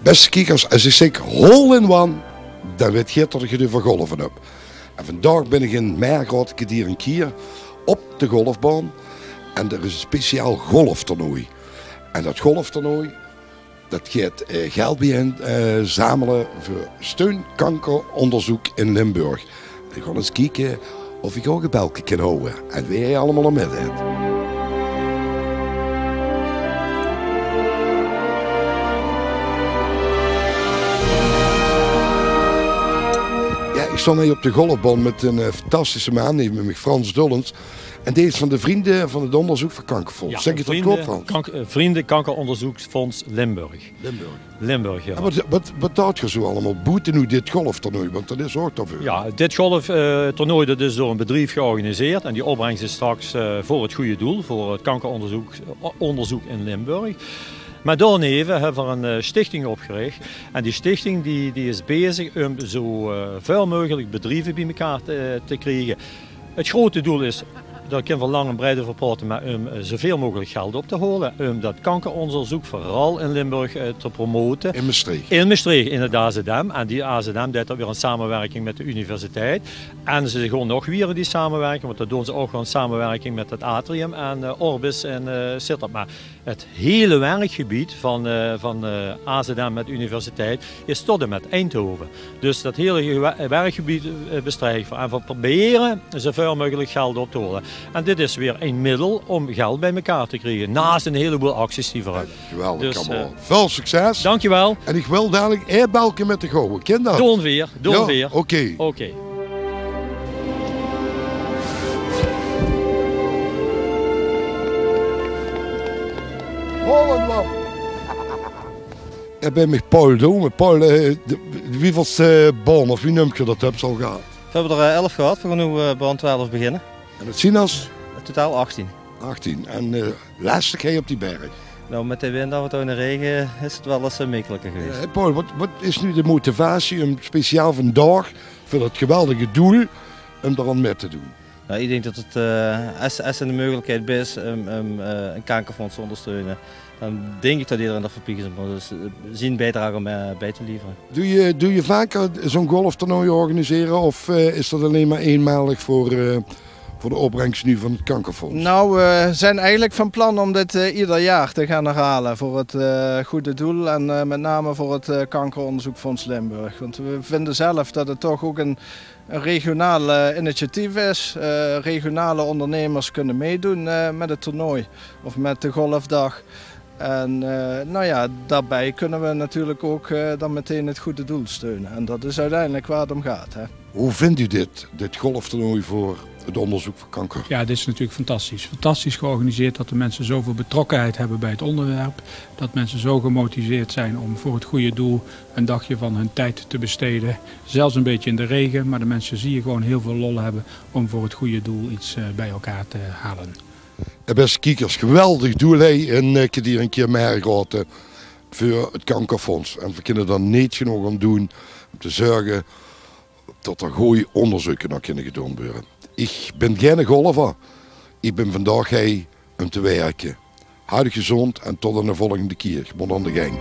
Beste kijkers, als ik zeg hole in one, dan weet je dat ik er van golven heb. En vandaag ben ik in Meergrot, hier een keer op de golfbaan. En er is een speciaal golftoernooi. En dat golftoernooi, dat gaat geld bijeen zamelen voor steunkankeronderzoek in Limburg. Ik ga eens kijken of ik ook een belke kan houden. En wie je allemaal aan met hebt. Ik stond hier op de golfbaan met een fantastische man, met mij Frans Dullens. En deze is van de vrienden van het onderzoek voor kankerfonds. Ja, zeg je dat klopt, Frans? Vrienden Kankeronderzoeksfonds Limburg. Limburg, ja. En wat doet je zo allemaal? Boeten nu dit golftoernooi, want dat is ook toch veel. Ja, dit golftoernooi dat is door een bedrijf georganiseerd. En die opbrengst is straks voor het goede doel, voor het kankeronderzoek in Limburg. Maar daarneven hebben we een stichting opgericht. En die stichting die is bezig om zo veel mogelijk bedrijven bij elkaar te krijgen. Het grote doel is, daar kunnen we lang en breed over praten, maar om zoveel mogelijk geld op te halen. Om dat kankeronderzoek vooral in Limburg te promoten. In Maastricht. In Maastricht, in het AZM. En die AZM deed dat weer een samenwerking met de universiteit. En ze gaan nog weer die samenwerking, want dat doen ze ook gewoon samenwerking met het Atrium en Orbis en Sittard. Maar het hele werkgebied van AZM met de universiteit is tot en met Eindhoven. Dus dat hele werkgebied bestrijkt we. En we proberen zoveel mogelijk geld op te halen. En dit is weer een middel om geld bij elkaar te krijgen. Naast een heleboel acties die we hebben. Geweldig, dus, veel succes. Dankjewel. En ik wil dadelijk eerbelken met de gouden. Ken dat? Doen weer. Oké. Holland. Ik ben met Paul doen. Paul, wieveelste baan of wie noemt je dat hebt al gehad? We hebben er 11 gehad, we gaan nu baan 12 beginnen. En het Sinas? Totaal 18. 18. En lastig hij op die berg? Nou, met de wind af en toe in de regen is het wel eens makkelijker geweest. Paul, wat is nu de motivatie om speciaal vandaag voor dat geweldige doel om er aan mee te doen? Nou, ik denk dat het als er de mogelijkheid is om een kankerfonds te ondersteunen, dan denk ik dat iedereen dat verplicht is om zijn bijdrage om bij te leveren. Doe je vaker zo'n golftoernooi organiseren of is dat alleen maar eenmalig voor de opbrengst nu van het kankerfonds? Nou, we zijn eigenlijk van plan om dit ieder jaar te gaan herhalen voor het goede doel en met name voor het Kankeronderzoekfonds Limburg. Want we vinden zelf dat het toch ook een regionaal initiatief is. Regionale ondernemers kunnen meedoen met het toernooi of met de golfdag. En nou ja, daarbij kunnen we natuurlijk ook dan meteen het goede doel steunen. En dat is uiteindelijk waar het om gaat. Hè. Hoe vindt u dit golftoernooi voor het onderzoek voor kanker? Ja, dit is natuurlijk fantastisch. Fantastisch georganiseerd dat de mensen zoveel betrokkenheid hebben bij het onderwerp. Dat mensen zo gemotiveerd zijn om voor het goede doel een dagje van hun tijd te besteden. Zelfs een beetje in de regen, maar de mensen zie je gewoon heel veel lol hebben om voor het goede doel iets bij elkaar te halen. Beste kijkers, geweldig doel en ik heb hier een keer meegegaan voor het kankerfonds. En we kunnen er niet genoeg aan doen om te zorgen dat er goede onderzoeken naar kunnen gedaan worden. Ik ben geen golfer. Ik ben vandaag hier om te werken. Houd gezond en tot een volgende keer. Ik moet aan de gang.